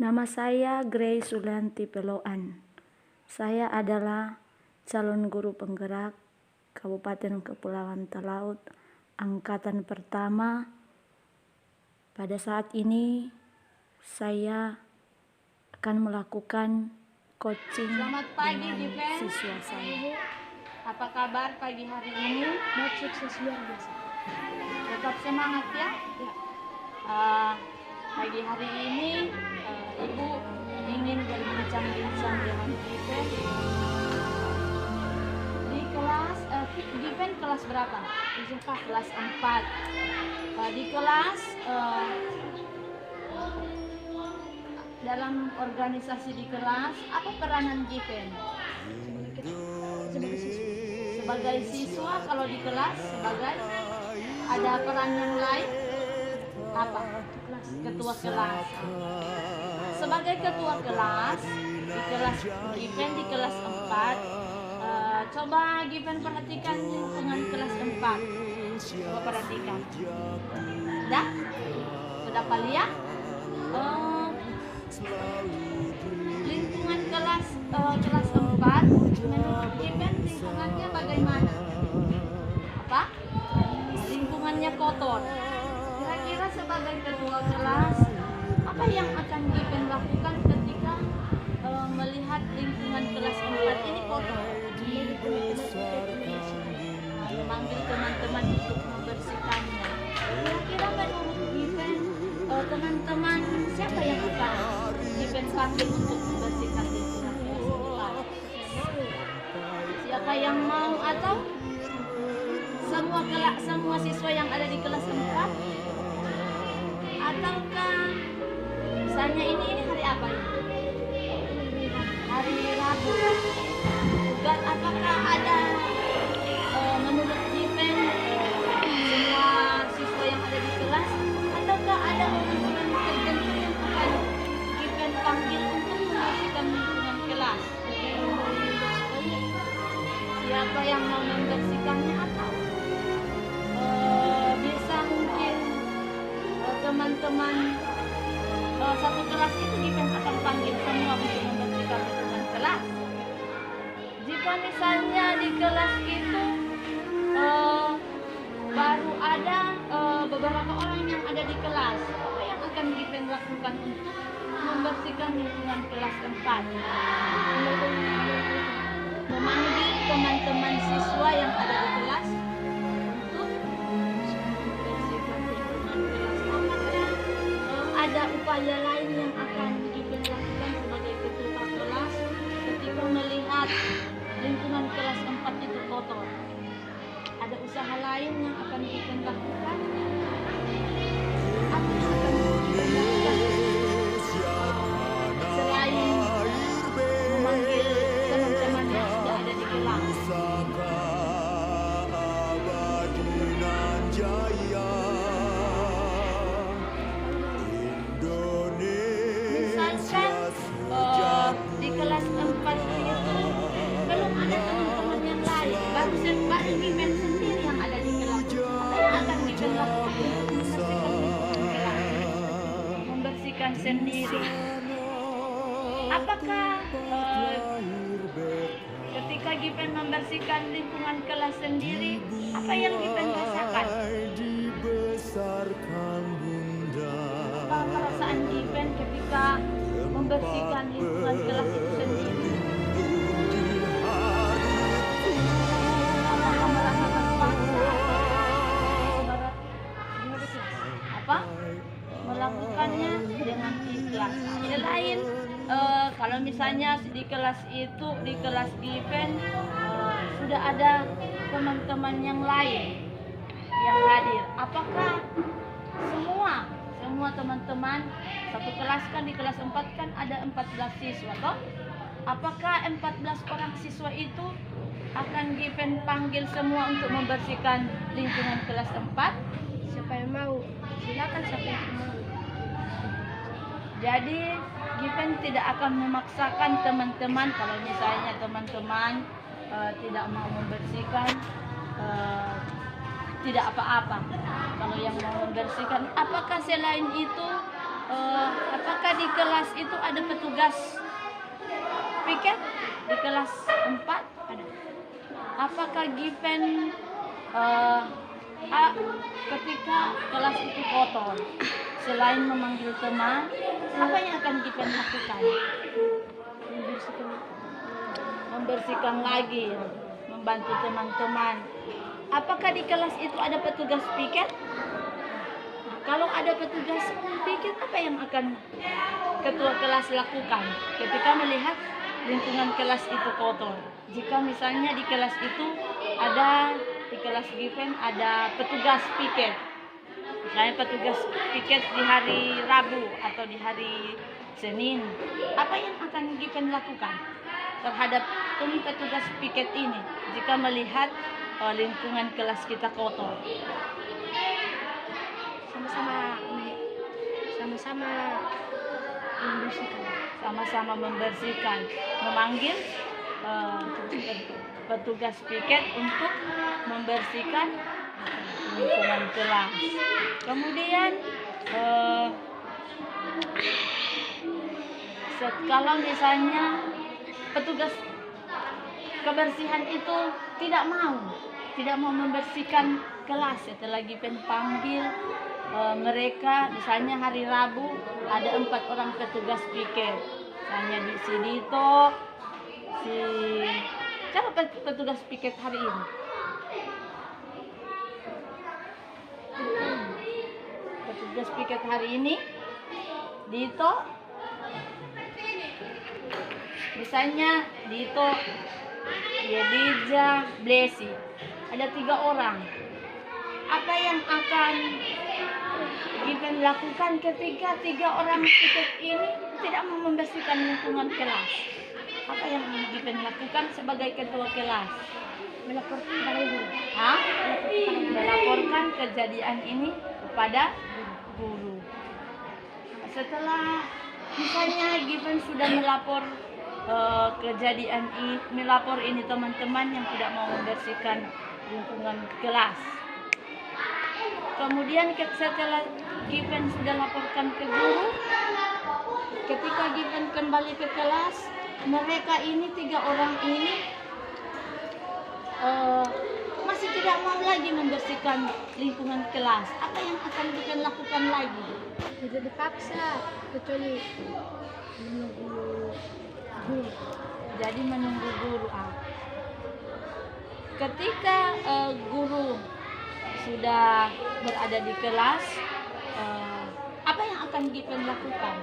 Nama saya Grace Sulanti Peloan. Saya adalah calon guru penggerak Kabupaten Kepulauan Talaut angkatan pertama. Pada saat ini saya akan melakukan coaching Selamat pagi, dengan Given. siswa saya. Apa kabar pagi hari ini? Baik, sukses luar biasa. Tetap semangat ya. Pagi hari ini Ibu ingin berbincang-bincang dengan Given di kelas Given kelas berapa? Kelas 4. Di kelas dalam organisasi di kelas apa peranan Given? Sebagai siswa kalau di kelas sebagai ada peran yang lain apa? Ketua kelas. Sebagai ketua kelas di kelas Given di kelas 4, coba Given perhatikan lingkungan kelas 4. Coba perhatikan. Sudah Palia? Lingkungan kelas 4 menurut Given lingkungannya bagaimana? Apa? Lingkungannya kotor. Kira-kira sebagai ketua kelas apa yang akan Given lakukan ketika melihat lingkungan kelas 4 ini kotor? Memanggil teman-teman untuk membersihkannya. Kira-kira menurut Given teman-teman siapa yang akan Given panggil untuk membersihkan lingkungan kelas 4? Siapa yang mau atau semua siswa yang ada di kelas 4? Ataukah misalnya ini hari apa ini? Hari Rabu. Dan apakah ada menurut Given semua siswa yang ada di kelas, ataukah ada momen-momen tertentu yang akan Given panggil untuk membersihkan lingkungan kelas? Siapa yang mau membersihkannya atau bisa mungkin teman-teman satu kelas itu Given akan panggil semua untuk membersihkan lingkungan kelas. Jika misalnya di kelas itu baru ada beberapa orang yang ada di kelas, apa yang akan Given lakukan untuk membersihkan lingkungan kelas 4? Memanggil teman-teman siswa yang ada di kelas untuk membersihkan lingkungan kelas. Apakah ada upaya lain yang akan Given lakukan sebagai ketua kelas ketika melihat lingkungan kelas 4 itu kotor? Ada usaha lain yang akan Given lakukan? Apa yang akan Given lakukan selain memanggil teman-teman yang sudah ada di kelas? Misalkan di kelas 4 itu belum ada teman-teman yang lain, baru Given sendiri yang ada di kelas. Apa yang akan Given lakukan untuk membersihkan kelas? Membersihkan sendiri. Apakah ketika Given membersihkan lingkungan kelas sendiri, apa yang Given rasakan? Apa perasaan Given ketika membersihkan lingkungan kelas itu sendiri? Apakah merasakan bangga? Apa? Melakukannya dengan ikhlas. Selain kalau misalnya di kelas itu, di kelas Given sudah ada teman-teman yang lain yang hadir. Apakah semua teman-teman satu kelas kan di kelas 4 kan ada 14 siswa toh? Apakah 14 orang siswa itu akan Given panggil semua untuk membersihkan lingkungan kelas 4? Siapa yang mau? Silakan siapa yang mau. Jadi Given tidak akan memaksakan teman-teman. Kalau misalnya teman-teman tidak mau membersihkan, tidak apa-apa. Kalau yang mau membersihkan, apakah selain itu apakah di kelas itu ada petugas piket? Di kelas 4 ada. Apakah Given ketika kelas itu kotor, selain memanggil teman, apa yang akan Given lakukan? Membersihkan lagi, membantu teman-teman. Apakah di kelas itu ada petugas piket? Kalau ada petugas piket, apa yang akan ketua kelas lakukan ketika melihat lingkungan kelas itu kotor? Jika misalnya di kelas itu ada, di kelas Given ada petugas piket, misalnya petugas piket di hari Rabu atau di hari Senin, apa yang akan Given lakukan terhadap petugas piket ini jika melihat lingkungan kelas kita kotor? Sama-sama membersihkan. Sama-sama membersihkan, memanggil petugas piket untuk membersihkan lingkungan kelas. Kemudian kalau misalnya petugas kebersihan itu tidak mau membersihkan kelas, setelah Given panggil mereka, misalnya hari Rabu ada 4 orang petugas piket, misalnya di si Dito, siapa petugas piket hari ini? Petugas piket hari ini Dito, misalnya Dito, Yedija, Blesi, ada 3 orang. Apa yang akan Given lakukan ketika 3 orang piket ini tidak mau membersihkan lingkungan kelas? Apa yang Given lakukan sebagai ketua kelas? Melaporkan kepada guru. Melaporkan kejadian ini kepada guru. Setelah misalnya Given sudah melapor kejadian ini, melapor ini teman-teman yang tidak mau membersihkan lingkungan kelas. Kemudian setelah Given sudah laporkan ke guru, ketika Given kembali ke kelas, mereka ini 3 orang ini masih tidak mau lagi membersihkan lingkungan kelas. Apa yang akan Given lakukan lagi? Tidak dipaksa, kecuali menunggu guru. Jadi menunggu guru. Ketika guru sudah berada di kelas, apa yang akan Given lakukan?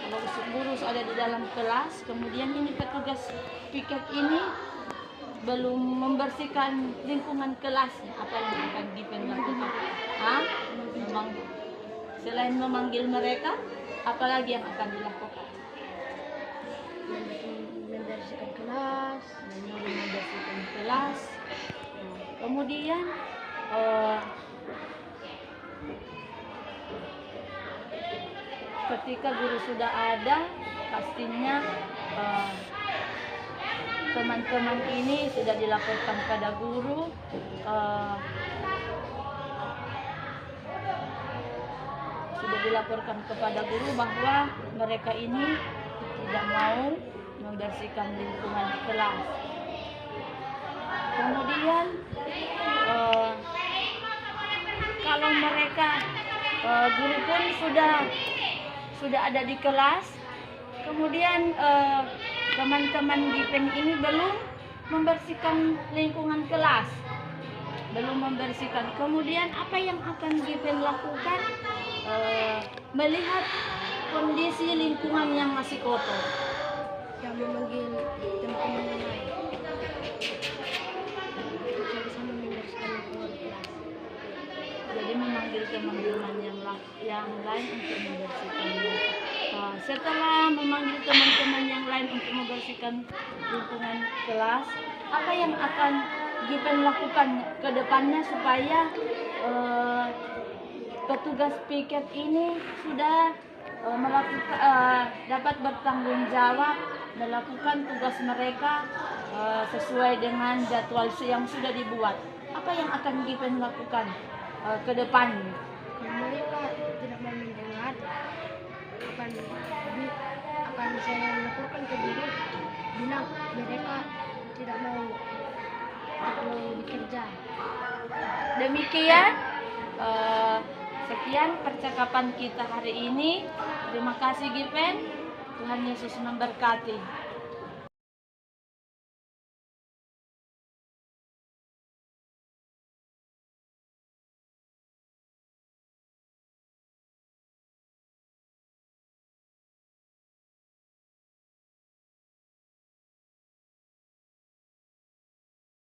Kalau guru ada di dalam kelas, kemudian ini petugas piket ini belum membersihkan lingkungan kelasnya, apa yang akan Given lakukan? Selain memanggil mereka, apalagi yang akan dilakukan? Membersihkan kelas. Membersihkan kelas. Kemudian ketika guru sudah ada, pastinya teman-teman ini sudah dilaporkan pada guru. Sudah dilaporkan kepada guru bahwa mereka ini tidak mau membersihkan lingkungan kelas. Kemudian kalau mereka guru pun sudah ada di kelas, kemudian teman-teman Given ini belum membersihkan lingkungan kelas, belum membersihkan. Kemudian apa yang akan Given lakukan? Melihat kondisi lingkungan yang masih kotor, Yang memanggil teman-teman yang lain. Sama-sama membersihkan lingkungan kelas. jadi memanggil teman-teman yang lain untuk membersihkan. Setelah memanggil teman-teman yang lain untuk membersihkan lingkungan kelas, apa yang akan Given lakukan ke depannya supaya petugas piket ini sudah dapat bertanggung jawab melakukan tugas mereka sesuai dengan jadwal yang sudah dibuat? Apa yang akan Given lakukan ke depannya? Kalau mereka tidak mau mendengar, akan saya laporkan ke guru, bilang mereka tidak mau bekerja. Demikian sekian percakapan kita hari ini. Terima kasih Given. Tuhan Yesus memberkati.